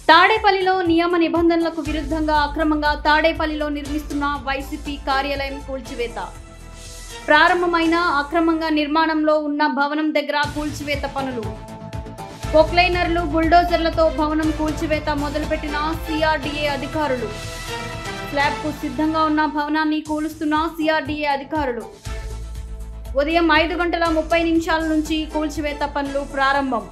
తాడేపల్లిలో నియమ నిబంధనలకు విరుద్ధంగా అక్రమంగా తాడేపల్లిలో నిర్మిస్తున్న వైసీపీ కార్యాలయం కూల్చివేత. ప్రారంభమైన అక్రమంగా నిర్మాణంలో ఉన్న భవనం దగ్గర కూల్చివేత పనులు. పొక్లైనర్లు, బుల్డోజర్లతో భవనం కూల్చివేత మొదలుపెట్టిన సిఆర్డీఏ అధికారులు. స్లాబ్కు సిద్ధంగా ఉన్న భవనాన్ని కూలుస్తున్న సిఆర్డీఏ అధికారులు. ఉదయం 5:30 నుంచి కూల్చివేత పనులు ప్రారంభం.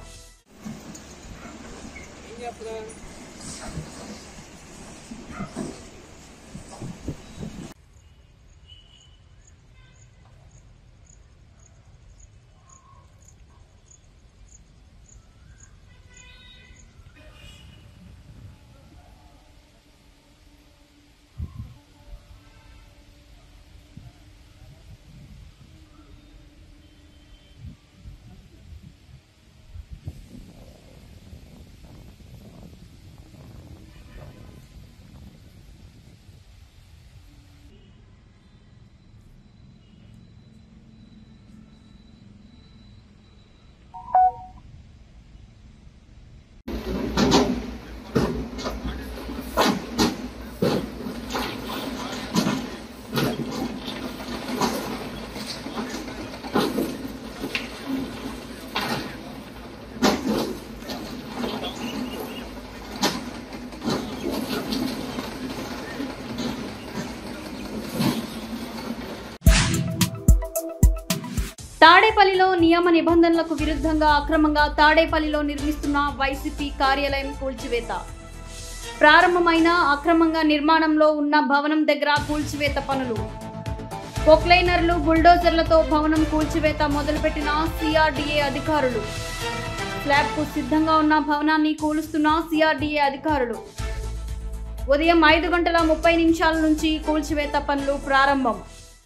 తాడేపల్లిలో నియమ నిబంధనలకు విరుద్ధంగా అక్రమంగా తాడేపల్లిలో నిర్మిస్తున్న వైసీపీ కార్యాలయం కూల్చివేత. ప్రారంభమైన అక్రమంగా నిర్మాణంలో ఉన్న భవనం దగ్గర కూల్చివేత పనులు. పొక్లైనర్లు, బుల్డోజర్లతో భవనం కూల్చివేత మొదలుపెట్టిన సిఆర్డీఏ అధికారులు. స్లాబ్కు సిద్ధంగా ఉన్న భవనాన్ని కూలుస్తున్న సిఆర్డీఏ అధికారులు. ఉదయం 5:30 నుంచి కూల్చివేత పనులు ప్రారంభం.